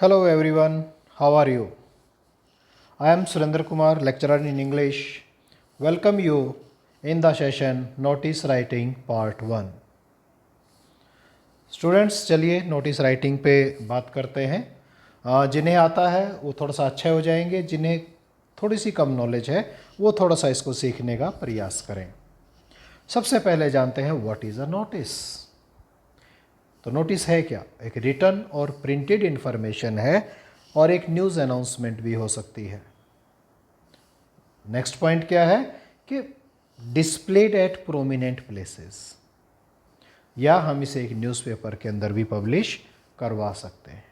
Hello everyone, how are you? I am Surendra Kumar, lecturer in English. Welcome you in the session Notice Writing Part 1. Students चलिए notice writing पे बात करते हैं। जिन्हें आता है वो थोड़ा सा अच्छे हो जाएंगे, जिन्हें थोड़ी सी कम नॉलेज है वो थोड़ा सा इसको सीखने का प्रयास करें। सबसे पहले जानते हैं व्हाट इज़ अ नोटिस। तो नोटिस है क्या? एक रिटन और प्रिंटेड इन्फॉर्मेशन है और एक न्यूज़ अनाउंसमेंट भी हो सकती है। नेक्स्ट पॉइंट क्या है कि डिस्प्लेड एट प्रोमिनेंट प्लेसेस, या हम इसे एक न्यूज़पेपर के अंदर भी पब्लिश करवा सकते हैं।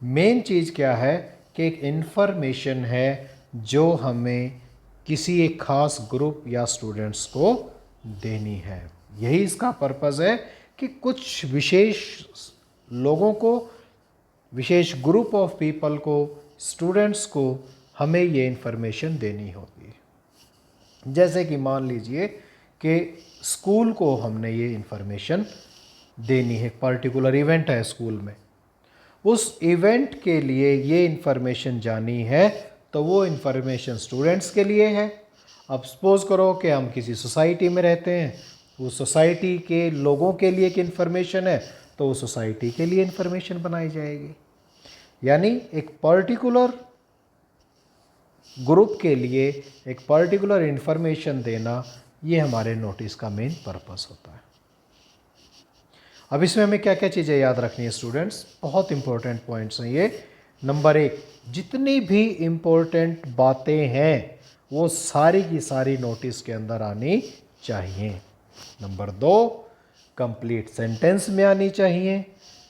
मेन चीज़ क्या है कि एक इन्फॉर्मेशन है जो हमें किसी एक खास ग्रुप या स्टूडेंट्स को देनी है। यही इसका पर्पज़ है कि कुछ विशेष लोगों को, विशेष ग्रुप ऑफ पीपल को, स्टूडेंट्स को हमें ये इन्फॉर्मेशन देनी होती है। जैसे कि मान लीजिए कि स्कूल को हमने ये इन्फॉर्मेशन देनी है, पर्टिकुलर इवेंट है स्कूल में, उस इवेंट के लिए ये इन्फॉर्मेशन जानी है, तो वो इन्फॉर्मेशन स्टूडेंट्स के लिए है। अब सपोज़ करो कि हम किसी सोसाइटी में रहते हैं, उस सोसाइटी के लोगों के लिए एक इन्फॉर्मेशन है, तो उस सोसाइटी के लिए इन्फॉर्मेशन बनाई जाएगी। यानी एक पर्टिकुलर ग्रुप के लिए एक पर्टिकुलर इन्फॉर्मेशन देना, ये हमारे नोटिस का मेन पर्पस होता है। अब इसमें हमें क्या क्या चीज़ें याद रखनी है स्टूडेंट्स? बहुत इंपॉर्टेंट पॉइंट्स हैं ये। नंबर 1, जितनी भी इम्पोर्टेंट बातें हैं वो सारी की सारी नोटिस के अंदर आनी चाहिए। नंबर 2, कंप्लीट सेंटेंस में आनी चाहिए।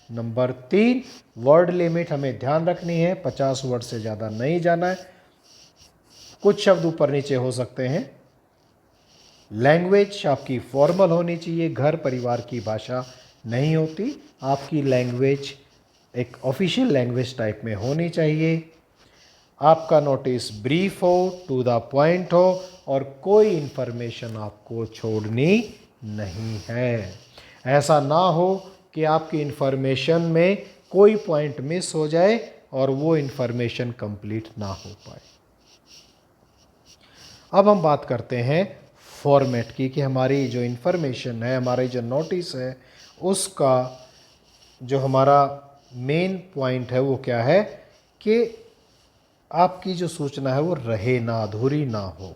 नंबर 3, वर्ड लिमिट हमें ध्यान रखनी है, 50 वर्ड से ज़्यादा नहीं जाना है। कुछ शब्द ऊपर नीचे हो सकते हैं। लैंग्वेज आपकी फॉर्मल होनी चाहिए, घर परिवार की भाषा नहीं होती, आपकी लैंग्वेज एक ऑफिशियल लैंग्वेज टाइप में होनी चाहिए। आपका नोटिस ब्रीफ हो, टू द पॉइंट हो, और कोई इन्फॉर्मेशन आपको छोड़नी नहीं है। ऐसा ना हो कि आपकी इन्फॉर्मेशन में कोई पॉइंट मिस हो जाए और वो इन्फॉर्मेशन कंप्लीट ना हो पाए। अब हम बात करते हैं फॉर्मेट की, कि हमारी जो इन्फॉर्मेशन है, हमारी जो नोटिस है, उसका जो हमारा मेन पॉइंट है वो क्या है कि आपकी जो सूचना है वो रहे ना, अधूरी ना हो।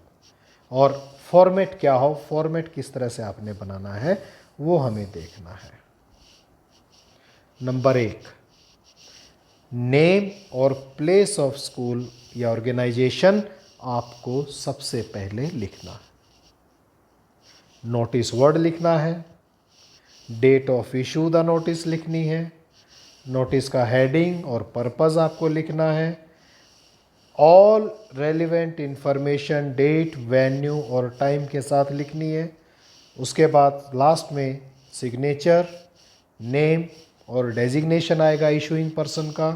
और फॉर्मेट क्या हो, फॉर्मेट किस तरह से आपने बनाना है, वो हमें देखना है। नंबर 1, नेम और प्लेस ऑफ स्कूल या ऑर्गेनाइजेशन आपको सबसे पहले लिखना है। नोटिस वर्ड लिखना है, date of issue the notice लिखनी है, नोटिस का हेडिंग और पर्पस आपको लिखना है, all relevant information date, venue और टाइम के साथ लिखनी है। उसके बाद लास्ट में सिग्नेचर, नेम और डेजिग्नेशन आएगा इशूइंग पर्सन का।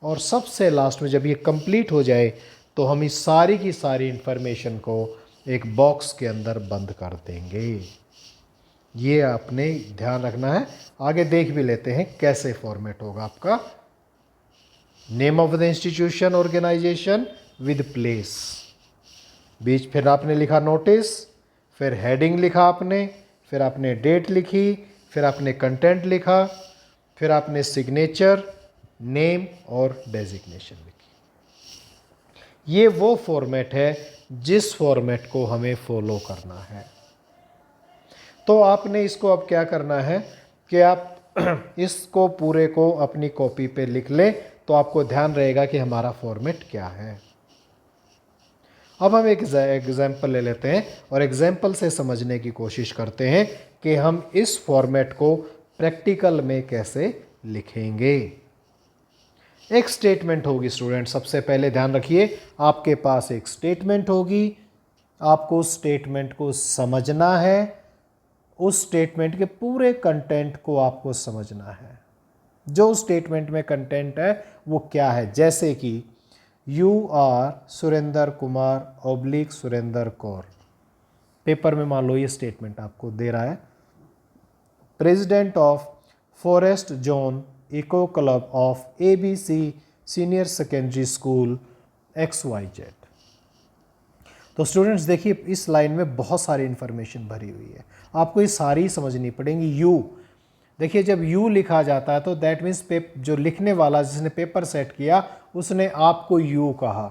और सबसे लास्ट में जब ये कंप्लीट हो जाए तो हम इस सारी की सारी इंफॉर्मेशन को एक बॉक्स के अंदर बंद कर देंगे। ये आपने ध्यान रखना है। आगे देख भी लेते हैं कैसे फॉर्मेट होगा आपका। Name of the institution organization with place, बीच फिर आपने लिखा नोटिस, फिर हेडिंग लिखा आपने, फिर आपने डेट लिखी, फिर आपने कंटेंट लिखा, फिर आपने सिग्नेचर, नेम और डेजिग्नेशन लिखी। ये वो फॉर्मेट है जिस फॉर्मेट को हमें फॉलो करना है। तो आपने इसको अब क्या करना है कि आप इसको पूरे को अपनी कॉपी पे लिख लें, तो आपको ध्यान रहेगा कि हमारा फॉर्मेट क्या है। अब हम एक एग्जाम्पल ले लेते हैं और एग्जाम्पल से समझने की कोशिश करते हैं कि हम इस फॉर्मेट को प्रैक्टिकल में कैसे लिखेंगे। एक स्टेटमेंट होगी स्टूडेंट, सबसे पहले ध्यान रखिए, आपके पास एक स्टेटमेंट होगी, आपको स्टेटमेंट को समझना है, उस स्टेटमेंट के पूरे कंटेंट को आपको समझना है। जो स्टेटमेंट में कंटेंट है वो क्या है, जैसे कि you are Surendra Kumar oblique Surendra Kaur. Paper में मान लो ये स्टेटमेंट आपको दे रहा है, president of forest zone eco club of ABC senior secondary school XYZ। तो स्टूडेंट्स देखिए, इस लाइन में बहुत सारी इन्फॉर्मेशन भरी हुई है, आपको ये सारी समझनी पड़ेंगी। यू, देखिए जब यू लिखा जाता है तो दैट मीन्स जो लिखने वाला, जिसने पेपर सेट किया, उसने आपको यू कहा,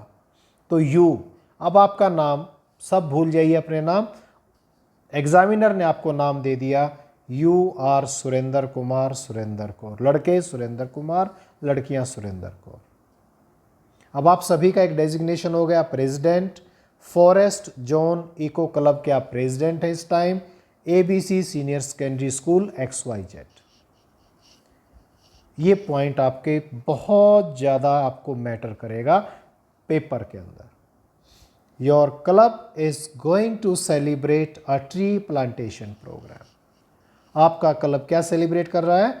तो यू। अब आपका नाम सब भूल जाइए, अपने नाम। एग्जामिनर ने आपको नाम दे दिया UR सुरेंद्र कुमार, सुरेंद्र कौर, लड़के सुरेंद्र कुमार, लड़कियां सुरेंद्र कौर। अब आप सभी का एक डेजिग्नेशन हो गया, president. Forest zone eco club के आप प्रेसिडेंट हैं इस time. ABC senior secondary school XYZ। ये पॉइंट आपके बहुत ज़्यादा आपको मैटर करेगा पेपर के अंदर। Your club is going to celebrate a tree plantation programme. आपका क्लब क्या सेलिब्रेट कर रहा है?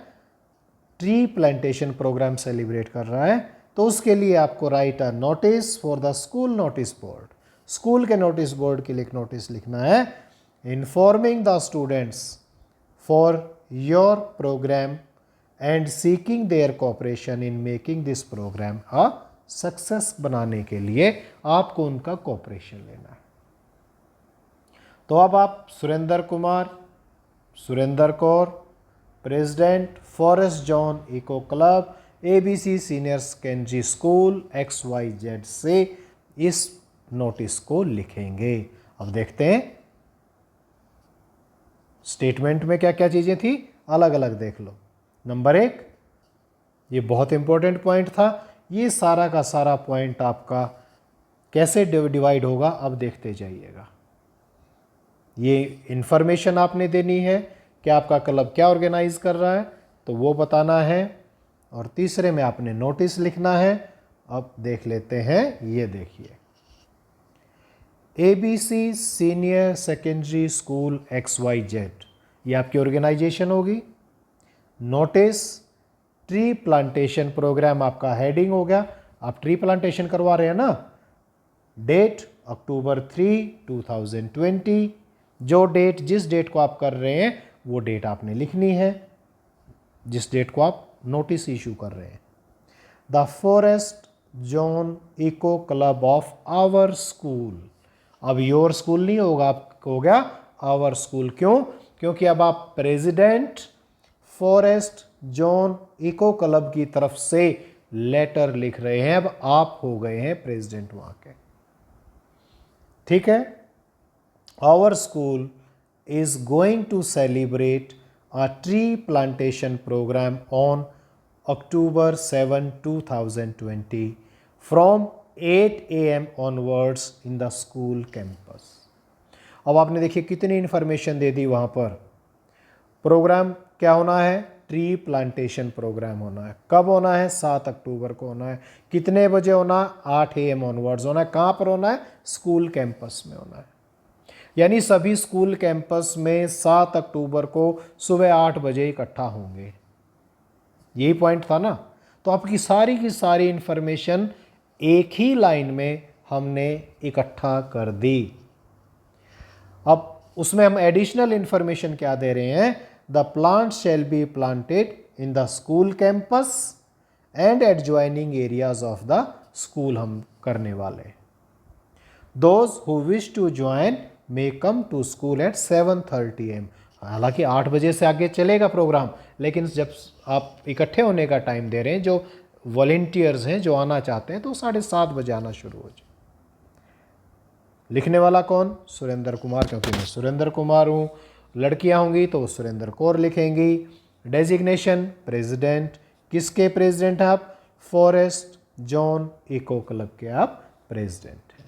ट्री प्लांटेशन प्रोग्राम सेलिब्रेट कर रहा है। तो उसके लिए आपको write a notice for the school notice board. School के नोटिस बोर्ड के लिए एक नोटिस लिखना है, informing the students for your programme and seeking their cooperation in making this programme a success. बनाने के लिए आपको उनका कोऑपरेशन लेना है। तो अब आप Surendra Kumar, Surendra Kaur, president forest zone eco club ABC senior secondary school XYZ से इस नोटिस को लिखेंगे। अब देखते हैं स्टेटमेंट में क्या क्या चीजें थी, अलग अलग देख लो। नंबर 1, ये बहुत इंपॉर्टेंट पॉइंट था। ये सारा का सारा पॉइंट आपका कैसे डिवाइड होगा अब देखते जाइएगा। ये इंफॉर्मेशन आपने देनी है कि आपका क्लब क्या ऑर्गेनाइज कर रहा है, तो वो बताना है। और तीसरे में आपने नोटिस लिखना है। अब देख लेते हैं, ये देखिए, ABC senior secondary school XYZ, ये आपकी ऑर्गेनाइजेशन होगी। नोटिस ट्री प्लांटेशन प्रोग्राम आपका हेडिंग हो गया। आप ट्री प्लांटेशन करवा रहे हैं ना। Date October 3, 2020। जो डेट, जिस डेट को आप कर रहे हैं वो डेट आपने लिखनी है, जिस डेट को आप नोटिस इशू कर रहे हैं। The forest zone eco club of our school. अब योर स्कूल नहीं होगा, आप हो गया आवर स्कूल। क्यों? क्योंकि अब आप president forest zone eco club की तरफ से लेटर लिख रहे हैं। अब आप हो गए हैं प्रेसिडेंट वहां के, ठीक है। Our school is going to celebrate a tree plantation program on October 7, 2020 from 8 AM onwards in the school campus। अब आपने देखिए कितनी इंफॉर्मेशन दे दी वहाँ पर। प्रोग्राम क्या होना है? ट्री प्लांटेशन प्रोग्राम होना है। कब होना है? 7 अक्टूबर को होना है। कितने बजे होना है? 8 AM ऑनवर्ड्स होना है। कहाँ पर होना है? स्कूल कैंपस में होना है। यानी सभी स्कूल कैंपस में 7 अक्टूबर को सुबह 8 बजे इकट्ठा होंगे। यही पॉइंट था ना। तो आपकी सारी की सारी इंफॉर्मेशन एक ही लाइन में हमने इकट्ठा कर दी। अब उसमें हम एडिशनल इंफॉर्मेशन क्या दे रहे हैं? The plant shall be planted in the school campus and adjoining areas of the school हम करने वाले। Those who wish to join may come to school at 7:30 AM। हालांकि 8 बजे से आगे चलेगा प्रोग्राम, लेकिन जब आप इकट्ठे होने का टाइम दे रहे हैं, जो वॉलेंटियर्स हैं जो आना चाहते हैं, तो 7:30 बजे आना शुरू हो जाए। लिखने वाला कौन? सुरेंद्र कुमार, क्योंकि मैं सुरेंद्र कुमार हूँ। लड़कियाँ होंगी तो वो सुरेंद्र कौर लिखेंगी। Designation president. किसके प्रेसिडेंट हैं आप? फॉरेस्ट जोन इको क्लब के आप प्रेसिडेंट हैं।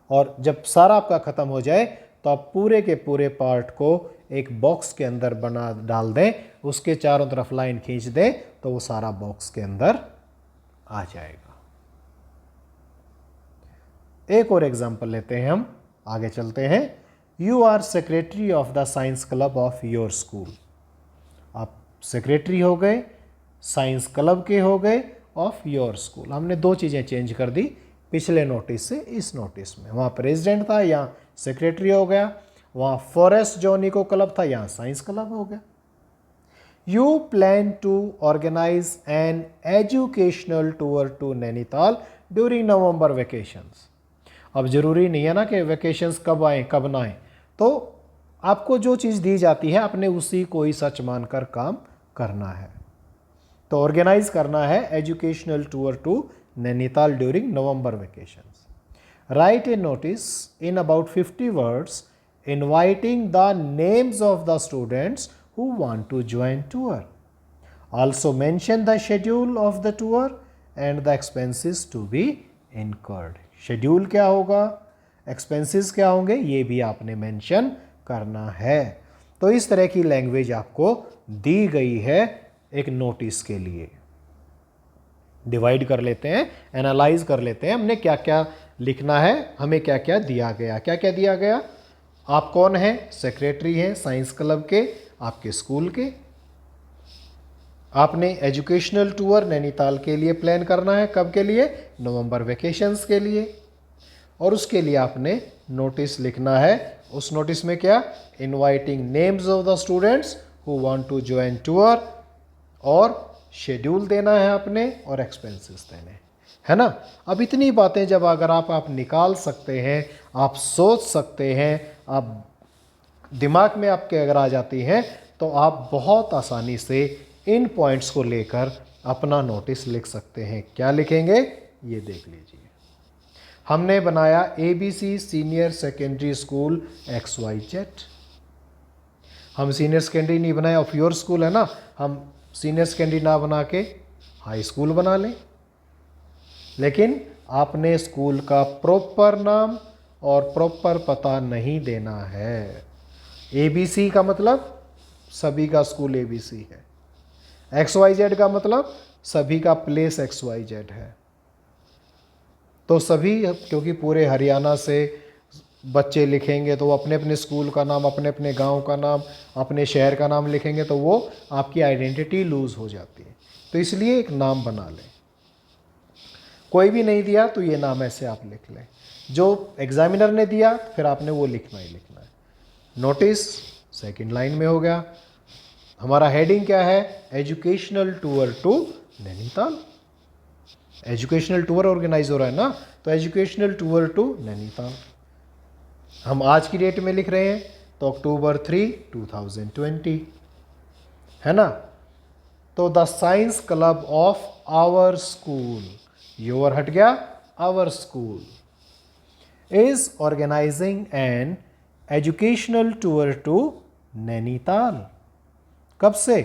और जब सारा आपका ख़त्म हो जाए तो आप पूरे के पूरे पार्ट को एक बॉक्स के अंदर बना डाल दें, उसके चारों तरफ लाइन खींच दें, तो वो सारा बॉक्स के अंदर आ जाएगा। एक और एग्जांपल लेते हैं, हम आगे चलते हैं। You are secretary of the science club of your school. आप सेक्रेटरी हो गए, साइंस क्लब के हो गए ऑफ योर स्कूल। हमने दो चीज़ें चेंज कर दी पिछले नोटिस से इस नोटिस में। वहाँ प्रेसिडेंट था, यहाँ सेक्रेटरी हो गया। वहाँ फॉरेस्ट जोन इको क्लब था, यहाँ साइंस क्लब हो गया। You plan to organize an educational tour to Nainital during November vacations. अब ज़रूरी नहीं है ना कि वेकेशंस कब आए कब ना आए, तो आपको जो चीज़ दी जाती है आपने उसी को ही सच मानकर काम करना है। तो ऑर्गेनाइज करना है educational tour to Nainital during November vacations. Write a notice in about 50 words inviting the names of the students who want to join tour. Also mention the schedule of the tour and the expenses to be incurred. Schedule क्या होगा, expenses क्या होंगे, ये भी आपने mention करना है। तो इस तरह की लैंग्वेज आपको दी गई है एक नोटिस के लिए। डिवाइड कर लेते हैं, एनालाइज कर लेते हैं हमने क्या क्या लिखना है, हमें क्या क्या दिया गया। क्या क्या दिया गया, आप कौन हैं, सेक्रेटरी हैं साइंस क्लब के आपके स्कूल के, आपने एजुकेशनल टूर नैनीताल के लिए प्लान करना है, कब के लिए, नवंबर वेकेशंस के लिए, और उसके लिए आपने नोटिस लिखना है। उस नोटिस में क्या, inviting names of the students who want to join tour, और शेड्यूल देना है आपने, और एक्सपेंसेस देने है ना। अब इतनी बातें जब अगर आप निकाल सकते हैं, आप सोच सकते हैं, आप दिमाग में आपके अगर आ जाती हैं, तो आप बहुत आसानी से इन पॉइंट्स को लेकर अपना नोटिस लिख सकते हैं। क्या लिखेंगे, ये देख लीजिए। हमने बनाया ABC senior secondary school XYZ। हम सीनियर सेकेंडरी नहीं बनाए, ऑफ योर स्कूल है ना, हम सीनियर सेकेंडरी ना बना के हाई स्कूल बना लें, लेकिन आपने स्कूल का प्रॉपर नाम और प्रॉपर पता नहीं देना है। ABC का मतलब सभी का स्कूल ABC है, XYZ का मतलब सभी का प्लेस XYZ है। तो सभी, क्योंकि पूरे हरियाणा से बच्चे लिखेंगे तो वो अपने अपने स्कूल का नाम, अपने अपने गांव का नाम, अपने शहर का नाम लिखेंगे, तो वो आपकी आइडेंटिटी लूज़ हो जाती है। तो इसलिए एक नाम बना लें। कोई भी नहीं दिया तो ये नाम ऐसे आप लिख लें, जो एग्जामिनर ने दिया फिर आपने वो लिखना ही लिखना है। नोटिस सेकंड लाइन में हो गया। हमारा हेडिंग क्या है, educational tour to Nainital. Educational tour organize हो रहा है ना, तो एजुकेशनल टूर टू नैनीताल हम आज की डेट में लिख रहे हैं, तो अक्टूबर 3, 2020 है ना। तो the science club of our school, your हट गया, our school is organizing an educational tour to Nainital. कब से,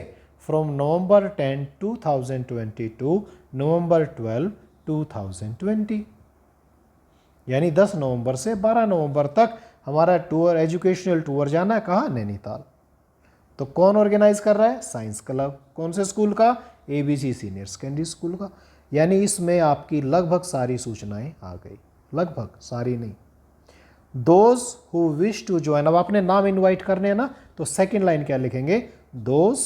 फ्रॉम नवंबर 10, 2020 टू नवंबर 12, 2020, यानी 10 नवंबर से 12 नवंबर तक हमारा टूर, एजुकेशनल टूर जाना है, कहाँ, नैनीताल। तो कौन ऑर्गेनाइज कर रहा है, साइंस क्लब। कौन से स्कूल का, ABC सीनियर सेकेंडरी स्कूल का। यानी इसमें आपकी लगभग सारी सूचनाएं आ गई, लगभग सारी नहीं। Those who wish to join, अब आपने नाम इनवाइट करने हैं ना, तो सेकेंड लाइन क्या लिखेंगे, those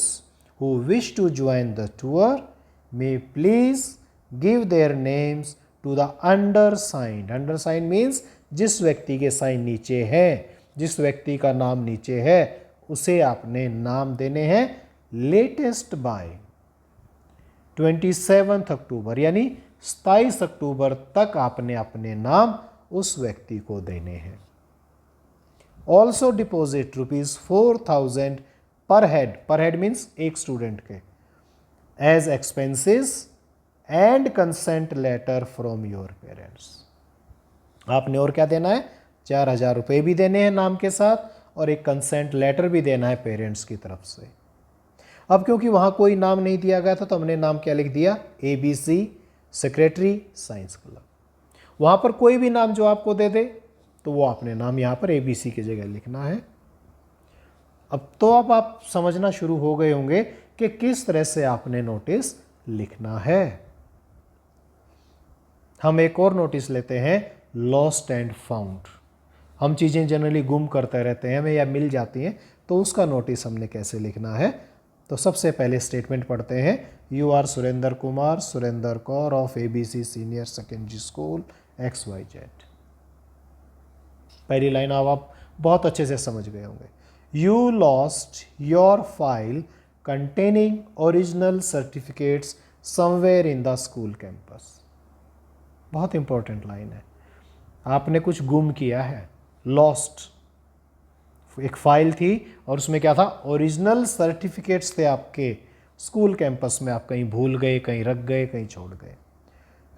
who wish to join the tour may please give their names to the undersigned. Undersigned means जिस व्यक्ति के साइन नीचे है, जिस व्यक्ति का नाम नीचे है, उसे आपने नाम देने हैं लेटेस्ट बाय 27 अक्टूबर, यानी 27 अक्टूबर तक आपने अपने नाम उस व्यक्ति को देने हैं। Also deposit ₹4,000 per head, per head means एक स्टूडेंट के, as expenses and consent letter from your parents. आपने और क्या देना है, 4,000 रुपये भी देने हैं नाम के साथ, और एक कंसेंट लेटर भी देना है पेरेंट्स की तरफ से। अब क्योंकि वहाँ कोई नाम नहीं दिया गया था, तो हमने नाम क्या लिख दिया, ABC सेक्रेटरी साइंस क्लब। वहाँ पर कोई भी नाम जो आपको दे दे, तो वो आपने नाम यहाँ पर ABC की जगह लिखना है। अब तो अब आप समझना शुरू हो गए होंगे कि किस तरह से आपने नोटिस लिखना है। हम एक और नोटिस लेते हैं, लॉस्ट एंड फाउंड। हम चीज़ें जनरली गुम करते रहते हैं हमें, या मिल जाती हैं, तो उसका नोटिस हमने कैसे लिखना है। तो सबसे पहले स्टेटमेंट पढ़ते हैं, you are Surendra Kumar, Surendra Kaur of ABC senior secondary school XYZ। पहली लाइन आप बहुत अच्छे से समझ गए होंगे। You lost your file containing original certificates somewhere in the school campus। बहुत इंपॉर्टेंट लाइन है। आपने कुछ गुम किया है, लॉस्ट। एक फाइल थी और उसमें क्या था, ओरिजिनल सर्टिफिकेट्स थे आपके स्कूल कैंपस में, आप कहीं भूल गए, कहीं रख गए, कहीं छोड़ गए।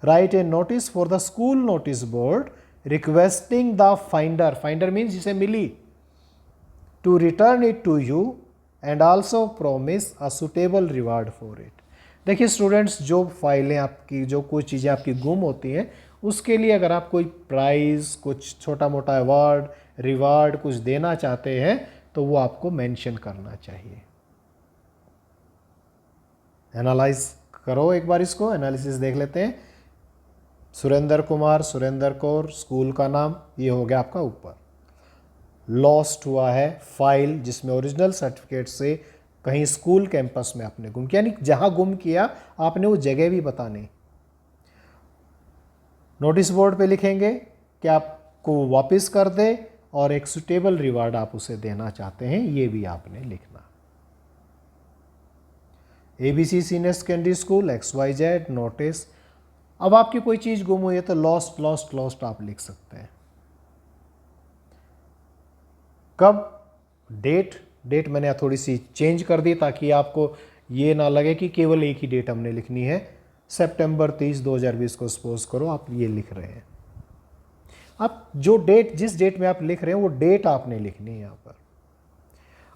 Write a notice for the school notice board requesting the finder, finder means जिसे मिली, to return it to you and also promise a suitable reward for it. देखिए स्टूडेंट्स, जो फाइलें आपकी, जो कोई चीज़ें आपकी गुम होती हैं, उसके लिए अगर आप कोई प्राइज़, कुछ छोटा मोटा अवार्ड, रिवार्ड कुछ देना चाहते हैं तो वो आपको मेंशन करना चाहिए। एनालाइज करो एक बार, इसको एनालिसिस देख लेते हैं। सुरेंद्र कुमार, सुरेंद्र कौर, स्कूल का नाम, ये हो गया आपका ऊपर। लॉस्ट हुआ है फाइल जिसमें ओरिजिनल सर्टिफिकेट से कहीं स्कूल कैंपस में आपने गुम किया, यानी जहां गुम किया आपने वो जगह भी बतानी। नोटिस बोर्ड पे लिखेंगे कि आपको वापस कर दे और एक सुटेबल रिवार्ड आप उसे देना चाहते हैं, ये भी आपने लिखना। ABC senior secondary school XYZ notice. अब आपकी कोई चीज़ गुम हुई है तो लॉस्ट लॉस्ट लॉस्ट आप लिख सकते हैं। कब, डेट मैंने थोड़ी सी चेंज कर दी ताकि आपको ये ना लगे कि केवल एक ही डेट हमने लिखनी है। सितंबर 30, 2020 को सपोज करो आप ये लिख रहे हैं। आप जो डेट, जिस डेट में आप लिख रहे हैं वो डेट आपने लिखनी है यहाँ पर।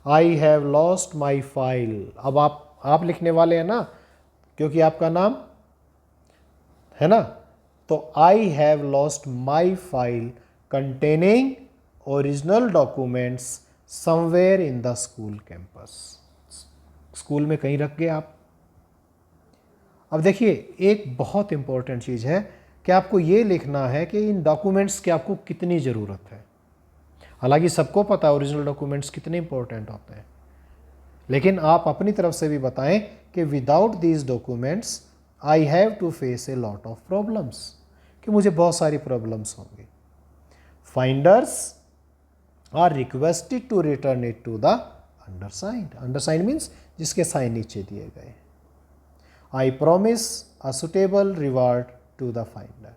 I have lost my file, अब आप लिखने वाले हैं ना, क्योंकि आपका नाम है ना। तो I have lost my file containing original documents somewhere in the school campus. School में कहीं रख गए आप। अब देखिए एक बहुत इंपॉर्टेंट चीज़ है कि आपको ये लिखना है कि इन डॉक्यूमेंट्स की आपको कितनी ज़रूरत है। हालांकि सबको पता है ओरिजिनल डॉक्यूमेंट्स कितने इंपॉर्टेंट होते हैं, लेकिन आप अपनी तरफ से भी बताएं कि without these documents I have to face a lot of problems, कि मुझे बहुत सारी प्रॉब्लम्स होंगी। Finders are requested to return it to the undersigned, undersigned means जिसके साइन नीचे दिए गए। I promise a suitable reward to the finder.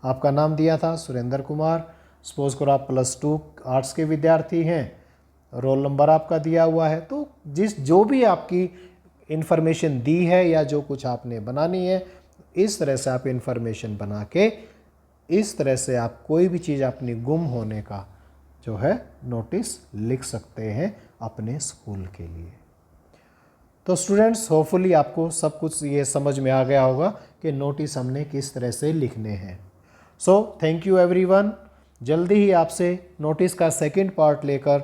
आपका नाम दिया था सुरेंद्र कुमार, सपोज करो आप +2 आर्ट्स के विद्यार्थी हैं, रोल नंबर आपका दिया हुआ है। तो जो भी आपकी इंफॉर्मेशन दी है या जो कुछ आपने बनानी है, इस तरह से आप इंफॉर्मेशन बना के, इस तरह से आप कोई भी चीज़ अपनी गुम होने का जो है नोटिस लिख सकते हैं अपने स्कूल के लिए। तो स्टूडेंट्स, होपफुली आपको सब कुछ ये समझ में आ गया होगा कि नोटिस हमने किस तरह से लिखने हैं। So thank you everyone. जल्दी ही आपसे नोटिस का सेकंड पार्ट लेकर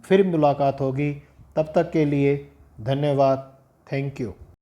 फिर मुलाकात होगी। तब तक के लिए धन्यवाद। Thank you.